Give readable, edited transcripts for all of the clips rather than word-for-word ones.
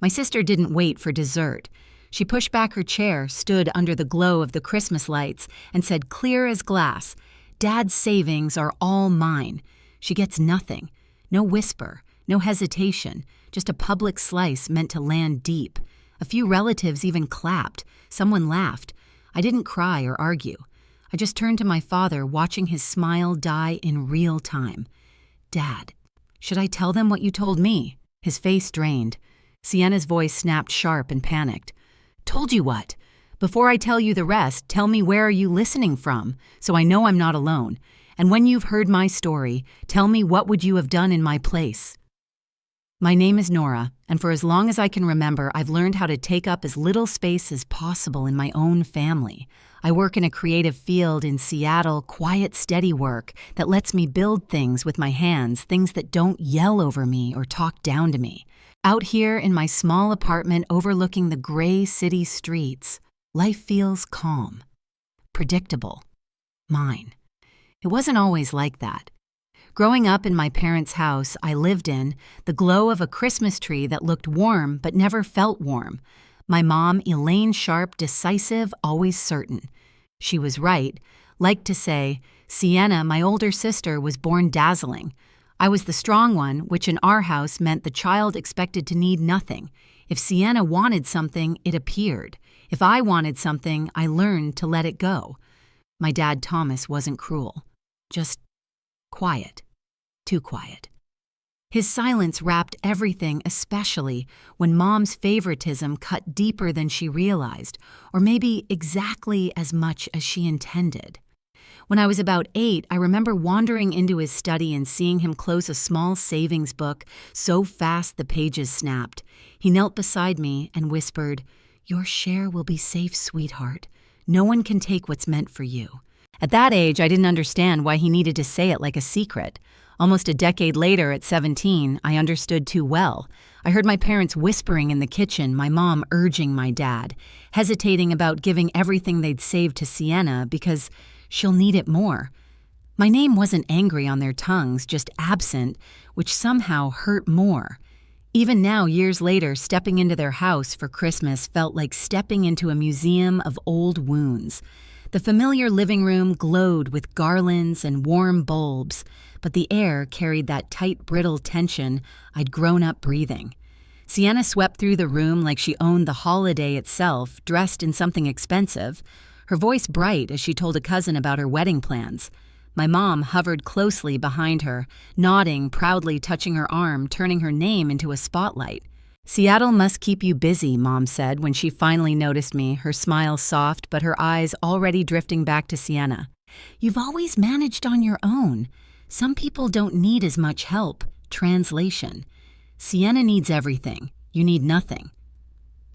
My sister didn't wait for dessert. She pushed back her chair, stood under the glow of the Christmas lights, and said clear as glass, "Dad's savings are all mine." She gets nothing. No whisper, no hesitation, just a public slice meant to land deep. A few relatives even clapped. Someone laughed. I didn't cry or argue. I just turned to my father, watching his smile die in real time. "Dad, should I tell them what you told me?" His face drained. Sienna's voice snapped sharp and panicked. "Told you what? Before I tell you the rest, tell me where are you listening from, so I know I'm not alone. And when you've heard my story, tell me what would you have done in my place." My name is Nora, and for as long as I can remember, I've learned how to take up as little space as possible in my own family. I work in a creative field in Seattle, quiet, steady work that lets me build things with my hands, things that don't yell over me or talk down to me. Out here in my small apartment overlooking the gray city streets, life feels calm, predictable, mine. It wasn't always like that. Growing up in my parents' house I lived in, the glow of a Christmas tree that looked warm but never felt warm. My mom, Elaine Sharp, decisive, always certain. She was right. Liked to say, Sienna, my older sister, was born dazzling. I was the strong one, which in our house meant the child expected to need nothing. If Sienna wanted something, it appeared. If I wanted something, I learned to let it go. My dad, Thomas, wasn't cruel. Just quiet. Too quiet. His silence wrapped everything, especially when Mom's favoritism cut deeper than she realized, or maybe exactly as much as she intended. When I was about 8, I remember wandering into his study and seeing him close a small savings book so fast the pages snapped. He knelt beside me and whispered, "Your share will be safe, sweetheart. No one can take what's meant for you." At that age, I didn't understand why he needed to say it like a secret. Almost a decade later, at 17, I understood too well. I heard my parents whispering in the kitchen, my mom urging my dad, hesitating about giving everything they'd saved to Sienna because she'll need it more. My name wasn't angry on their tongues, just absent, which somehow hurt more. Even now, years later, stepping into their house for Christmas felt like stepping into a museum of old wounds. The familiar living room glowed with garlands and warm bulbs, but the air carried that tight, brittle tension I'd grown up breathing. Sienna swept through the room like she owned the holiday itself, dressed in something expensive, her voice bright as she told a cousin about her wedding plans. My mom hovered closely behind her, nodding, proudly touching her arm, turning her name into a spotlight. "Seattle must keep you busy," Mom said when she finally noticed me, her smile soft but her eyes already drifting back to Sienna. "You've always managed on your own. Some people don't need as much help." Translation: Sienna needs everything. You need nothing.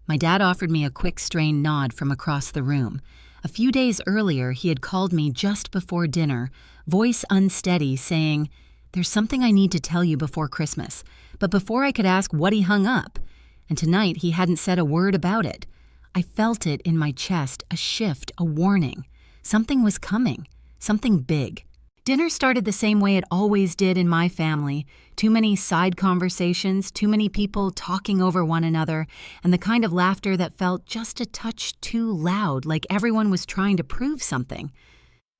My dad offered me a quick, strained nod from across the room. A few days earlier, he had called me just before dinner, voice unsteady, saying, "There's something I need to tell you before Christmas." But before I could ask what, he hung up. And tonight he hadn't said a word about it. I felt it in my chest, a shift, a warning. Something was coming, something big. Dinner started the same way it always did in my family. Too many side conversations, too many people talking over one another, and the kind of laughter that felt just a touch too loud, like everyone was trying to prove something.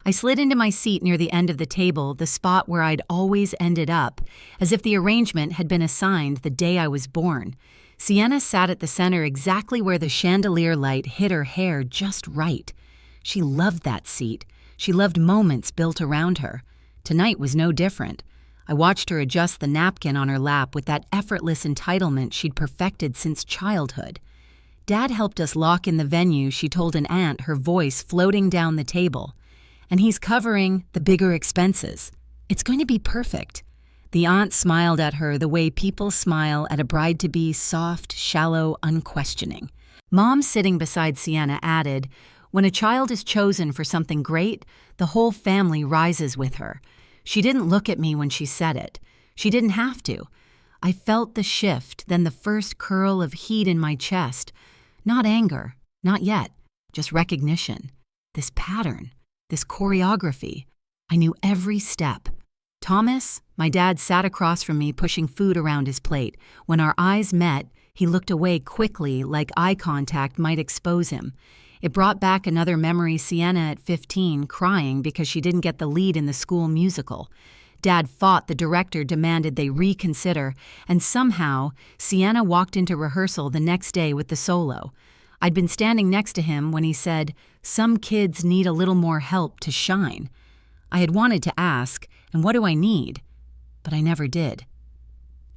I slid into my seat near the end of the table, the spot where I'd always ended up, as if the arrangement had been assigned the day I was born. Sienna sat at the center exactly where the chandelier light hit her hair just right. She loved that seat. She loved moments built around her. Tonight was no different. I watched her adjust the napkin on her lap with that effortless entitlement she'd perfected since childhood. Dad helped us lock in the venue, she told an aunt, her voice floating down the table. And he's covering the bigger expenses. It's going to be perfect. The aunt smiled at her the way people smile at a bride-to-be, soft, shallow, unquestioning. Mom, sitting beside Sienna, added, "When a child is chosen for something great, the whole family rises with her." She didn't look at me when she said it. She didn't have to. I felt the shift, then the first curl of heat in my chest. Not anger, not yet, just recognition. This pattern. This choreography. I knew every step. Thomas, my dad, sat across from me pushing food around his plate. When our eyes met, He looked away quickly, like eye contact might expose him. It brought back another memory: Sienna at 15, crying because she didn't get the lead in the school musical. Dad fought, the director demanded they reconsider, and somehow Sienna walked into rehearsal the next day with the solo. I'd been standing next to him when he said, "Some kids need a little more help to shine." I had wanted to ask, "And what do I need?" But I never did.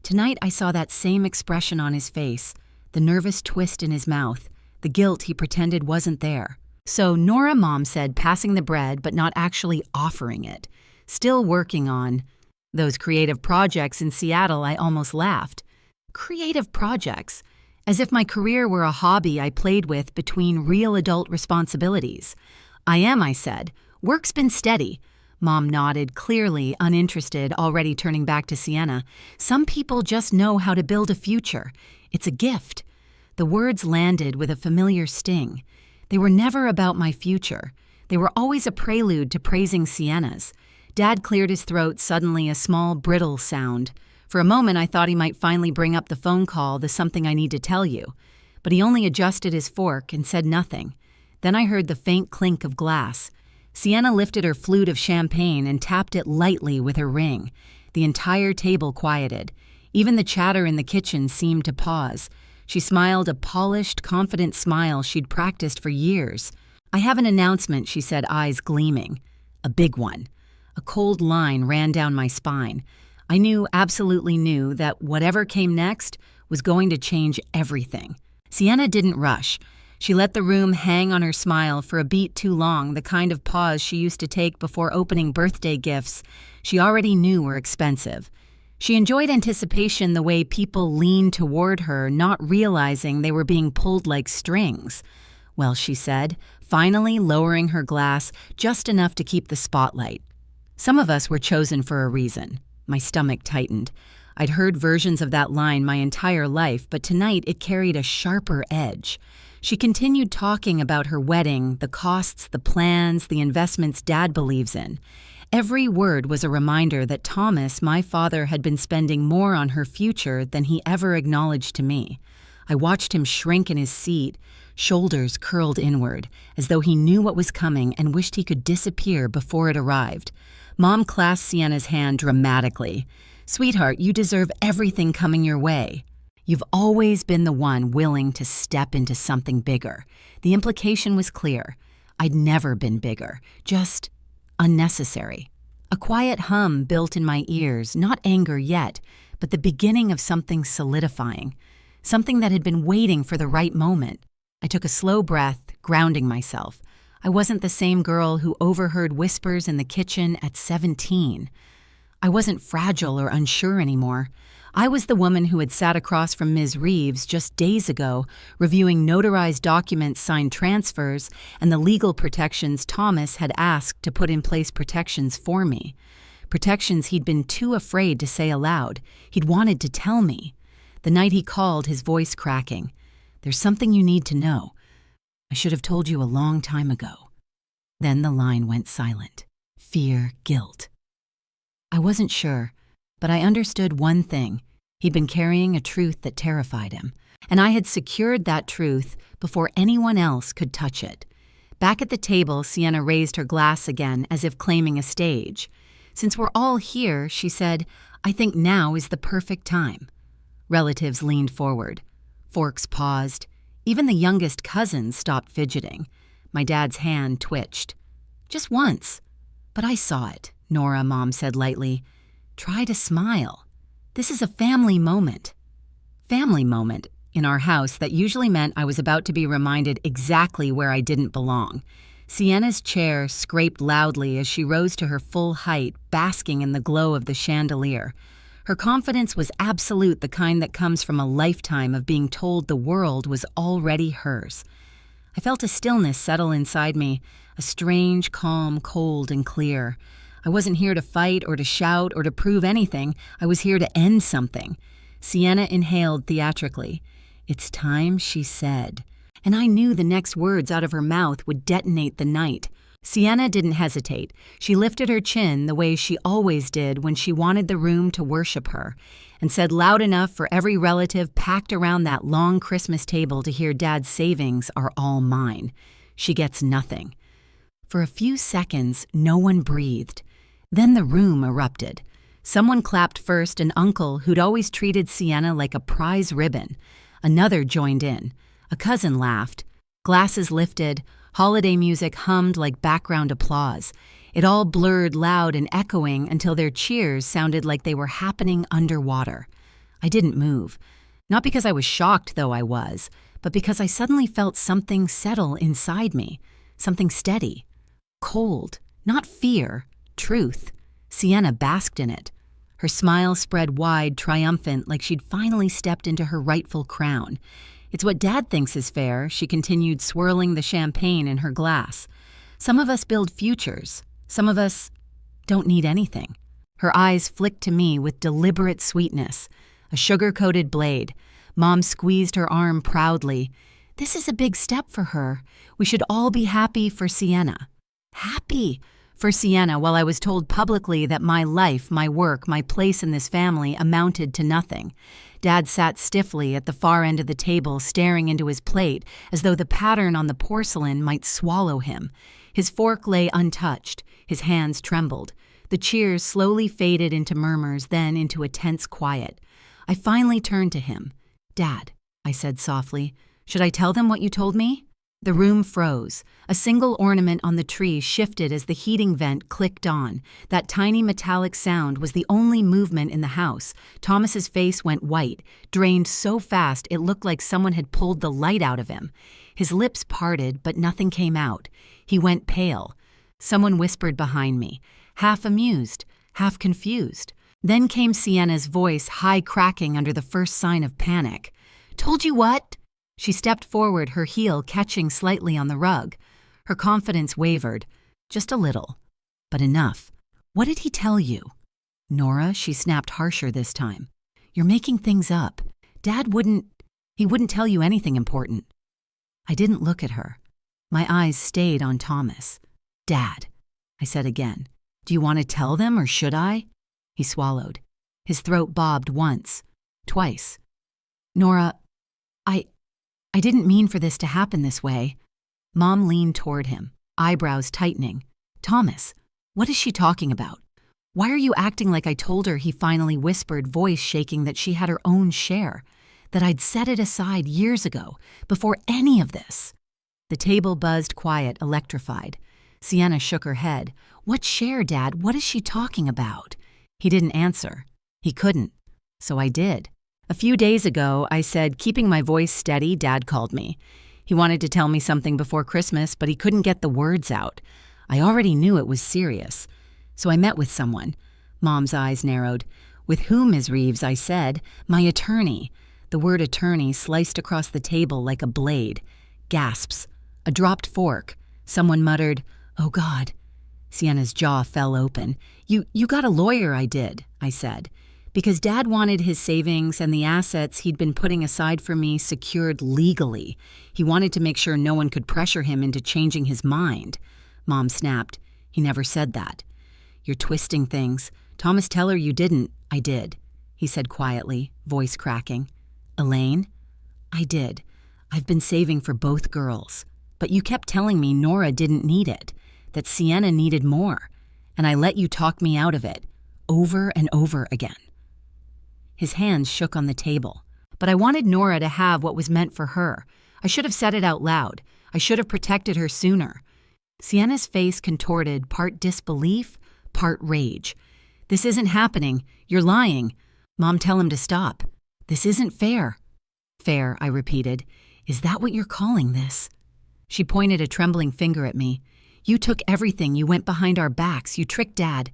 Tonight I saw that same expression on his face, the nervous twist in his mouth, the guilt he pretended wasn't there. "So Nora," Mom said, passing the bread but not actually offering it. "Still working on those creative projects in Seattle." I almost laughed. Creative projects? As if my career were a hobby I played with between real adult responsibilities. "I am," I said. "Work's been steady." Mom nodded, clearly uninterested, already turning back to Sienna. "Some people just know how to build a future. It's a gift." The words landed with a familiar sting. They were never about my future. They were always a prelude to praising Sienna's. Dad cleared his throat, suddenly a small, brittle sound. For a moment I thought he might finally bring up the phone call, the "something I need to tell you." But he only adjusted his fork and said nothing. Then I heard the faint clink of glass. Sienna lifted her flute of champagne and tapped it lightly with her ring. The entire table quieted. Even the chatter in the kitchen seemed to pause. She smiled a polished, confident smile she'd practiced for years. "I have an announcement," she said, eyes gleaming. "A big one." A cold line ran down my spine. I knew, absolutely knew, that whatever came next was going to change everything. Sienna didn't rush. She let the room hang on her smile for a beat too long, the kind of pause she used to take before opening birthday gifts she already knew were expensive. She enjoyed anticipation, the way people leaned toward her, not realizing they were being pulled like strings. "Well," she said, finally lowering her glass just enough to keep the spotlight. "Some of us were chosen for a reason." My stomach tightened. I'd heard versions of that line my entire life, but tonight it carried a sharper edge. She continued talking about her wedding, the costs, the plans, the investments Dad believes in. Every word was a reminder that Thomas, my father, had been spending more on her future than he ever acknowledged to me. I watched him shrink in his seat, shoulders curled inward, as though he knew what was coming and wished he could disappear before it arrived. Mom clasped Sienna's hand dramatically. "Sweetheart, you deserve everything coming your way. You've always been the one willing to step into something bigger." The implication was clear. I'd never been bigger, just unnecessary. A quiet hum built in my ears, not anger yet, but the beginning of something solidifying, something that had been waiting for the right moment. I took a slow breath, grounding myself. I wasn't the same girl who overheard whispers in the kitchen at 17. I wasn't fragile or unsure anymore. I was the woman who had sat across from Ms. Reeves just days ago, reviewing notarized documents, signed transfers, and the legal protections Thomas had asked to put in place protections for me. Protections he'd been too afraid to say aloud. He'd wanted to tell me. The night he called, his voice cracking. "There's something you need to know. I should have told you a long time ago." Then the line went silent. Fear, guilt. I wasn't sure, but I understood one thing. He'd been carrying a truth that terrified him, and I had secured that truth before anyone else could touch it. Back at the table, Sienna raised her glass again, as if claiming a stage. "Since we're all here," she said, "I think now is the perfect time." Relatives leaned forward. Forks paused. Even the youngest cousins stopped fidgeting. My dad's hand twitched. "Just once." "But I saw it," Nora, Mom said lightly. "Try to smile. This is a family moment." Family moment in our house that usually meant I was about to be reminded exactly where I didn't belong. Sienna's chair scraped loudly as she rose to her full height, basking in the glow of the chandelier. Her confidence was absolute, the kind that comes from a lifetime of being told the world was already hers. I felt a stillness settle inside me, a strange calm, cold and clear. I wasn't here to fight or to shout or to prove anything. I was here to end something. Sienna inhaled theatrically. "It's time," she said. And I knew the next words out of her mouth would detonate the night. Sienna didn't hesitate. She lifted her chin the way she always did when she wanted the room to worship her, and said loud enough for every relative packed around that long Christmas table to hear Dad's savings are all mine. She gets nothing. For a few seconds, no one breathed. Then the room erupted. Someone clapped first, an uncle who'd always treated Sienna like a prize ribbon. Another joined in. A cousin laughed. Glasses lifted. Holiday music hummed like background applause. It all blurred loud and echoing until their cheers sounded like they were happening underwater. I didn't move. Not because I was shocked, though I was, but because I suddenly felt something settle inside me. Something steady. Cold. Not fear. Truth. Sienna basked in it. Her smile spread wide, triumphant, like she'd finally stepped into her rightful crown. It's what Dad thinks is fair, she continued, swirling the champagne in her glass. Some of us build futures. Some of us don't need anything. Her eyes flicked to me with deliberate sweetness. A sugar-coated blade. Mom squeezed her arm proudly. This is a big step for her. We should all be happy for Sienna. Happy for Sienna, while I was told publicly that my life, my work, my place in this family amounted to nothing. Dad sat stiffly at the far end of the table, staring into his plate, as though the pattern on the porcelain might swallow him. His fork lay untouched. His hands trembled. The cheers slowly faded into murmurs, then into a tense quiet. I finally turned to him. Dad, I said softly, should I tell them what you told me? The room froze. A single ornament on the tree shifted as the heating vent clicked on. That tiny metallic sound was the only movement in the house. Thomas's face went white, drained so fast it looked like someone had pulled the light out of him. His lips parted, but nothing came out. He went pale. Someone whispered behind me, half amused, half confused. Then came Sienna's voice, high cracking under the first sign of panic. Told you what? She stepped forward, her heel catching slightly on the rug. Her confidence wavered. Just a little. But enough. What did he tell you? Nora, she snapped harsher this time. You're making things up. Dad wouldn't tell you anything important. I didn't look at her. My eyes stayed on Thomas. Dad, I said again. Do you want to tell them or should I? He swallowed. His throat bobbed once, twice. Nora, I didn't mean for this to happen this way. Mom leaned toward him, eyebrows tightening. Thomas, what is she talking about? Why are you acting like I told her, he finally whispered, voice shaking, that she had her own share, that I'd set it aside years ago, before any of this? The table buzzed quiet, electrified. Sienna shook her head. What share, Dad? What is she talking about? He didn't answer. He couldn't. So I did. A few days ago, I said, keeping my voice steady, Dad called me. He wanted to tell me something before Christmas, but he couldn't get the words out. I already knew it was serious. So I met with someone. Mom's eyes narrowed. With whom, Ms. Reeves, I said. My attorney. The word attorney sliced across the table like a blade. Gasps. A dropped fork. Someone muttered, Oh, God. Sienna's jaw fell open. You got a lawyer, I did, I said. Because Dad wanted his savings and the assets he'd been putting aside for me secured legally. He wanted to make sure no one could pressure him into changing his mind. Mom snapped. He never said that. You're twisting things. Thomas, tell her you didn't. I did, he said quietly, voice cracking. Elaine? I did. I've been saving for both girls. But you kept telling me Nora didn't need it, that Sienna needed more. And I let you talk me out of it, over and over again. His hands shook on the table. But I wanted Nora to have what was meant for her. I should have said it out loud. I should have protected her sooner. Sienna's face contorted, part disbelief, part rage. This isn't happening. You're lying. Mom, tell him to stop. This isn't fair. Fair, I repeated. Is that what you're calling this? She pointed a trembling finger at me. You took everything. You went behind our backs. You tricked Dad.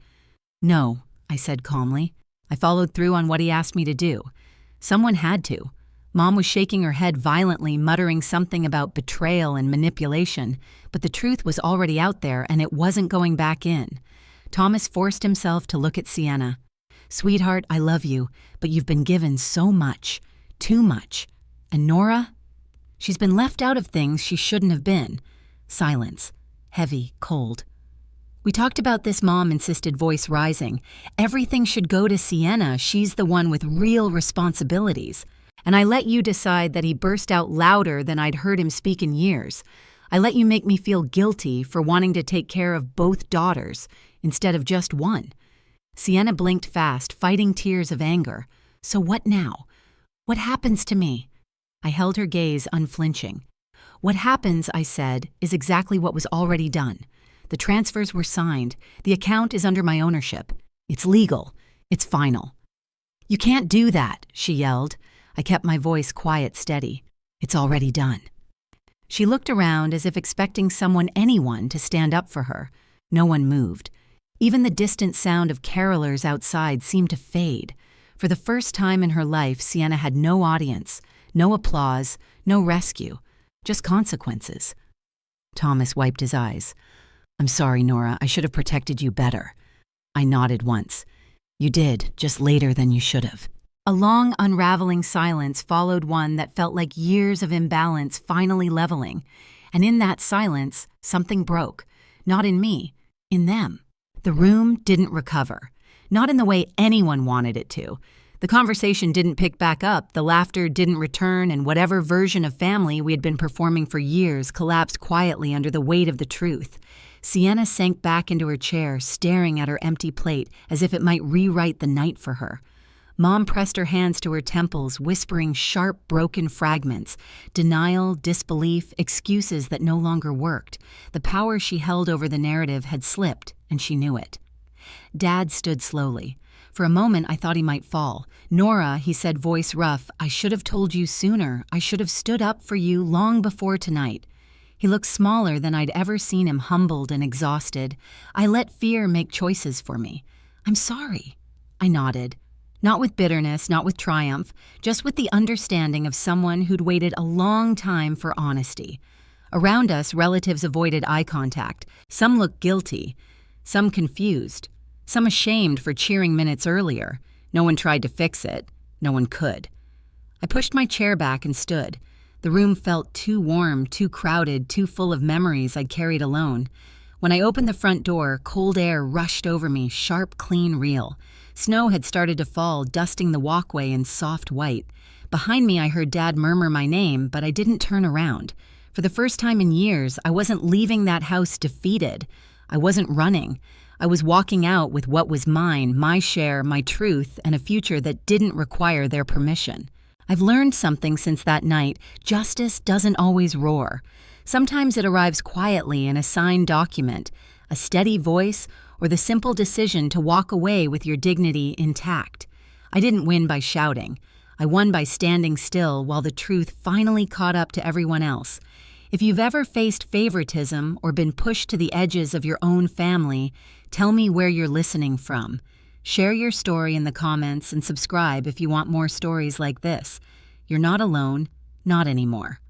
No, I said calmly. I followed through on what he asked me to do. Someone had to. Mom was shaking her head violently, muttering something about betrayal and manipulation, but the truth was already out there and it wasn't going back in. Thomas forced himself to look at Sienna. Sweetheart, I love you, but you've been given so much. Too much. And Nora? She's been left out of things she shouldn't have been. Silence. heavy, cold. "We talked about this," Mom insisted, voice rising. "Everything should go to Sienna. She's the one with real responsibilities." "And I let you decide that." He burst out louder than I'd heard him speak in years. "I let you make me feel guilty for wanting to take care of both daughters instead of just one." Sienna blinked fast, fighting tears of anger. "So what now? What happens to me?" I held her gaze unflinching. "What happens," I said, "is exactly what was already done. The transfers were signed. The account is under my ownership. It's legal. It's final." "You can't do that," she yelled. I kept my voice quiet, steady. "It's already done." She looked around as if expecting anyone to stand up for her. No one moved. Even the distant sound of carolers outside seemed to fade. For the first time in her life, Sienna had no audience, no applause, no rescue, just consequences. Thomas wiped his eyes. "I'm sorry, Nora. I should have protected you better." I nodded once. "You did, just later than you should have." A long, unraveling silence followed one that felt like years of imbalance finally leveling. And in that silence, something broke. Not in me, in them. The room didn't recover. Not in the way anyone wanted it to. The conversation didn't pick back up, the laughter didn't return, and whatever version of family we had been performing for years collapsed quietly under the weight of the truth. Sienna sank back into her chair, staring at her empty plate as if it might rewrite the night for her. Mom pressed her hands to her temples, whispering sharp, broken fragments. Denial, disbelief, excuses that no longer worked. The power she held over the narrative had slipped, and she knew it. Dad stood slowly. For a moment, I thought he might fall. "Nora," he said, voice rough, "I should have told you sooner. I should have stood up for you long before tonight." He looked smaller than I'd ever seen him, humbled and exhausted. "I let fear make choices for me. I'm sorry." I nodded. Not with bitterness, not with triumph, just with the understanding of someone who'd waited a long time for honesty. Around us, relatives avoided eye contact. Some looked guilty, some confused, some ashamed for cheering minutes earlier. No one tried to fix it. No one could. I pushed my chair back and stood. The room felt too warm, too crowded, too full of memories I'd carried alone. When I opened the front door, cold air rushed over me, sharp, clean, real. Snow had started to fall, dusting the walkway in soft white. Behind me, I heard Dad murmur my name, but I didn't turn around. For the first time in years, I wasn't leaving that house defeated. I wasn't running. I was walking out with what was mine, my share, my truth, and a future that didn't require their permission. I've learned something since that night. Justice doesn't always roar. Sometimes it arrives quietly in a signed document, a steady voice, or the simple decision to walk away with your dignity intact. I didn't win by shouting. I won by standing still while the truth finally caught up to everyone else. If you've ever faced favoritism or been pushed to the edges of your own family, tell me where you're listening from. Share your story in the comments and subscribe if you want more stories like this. You're not alone, not anymore.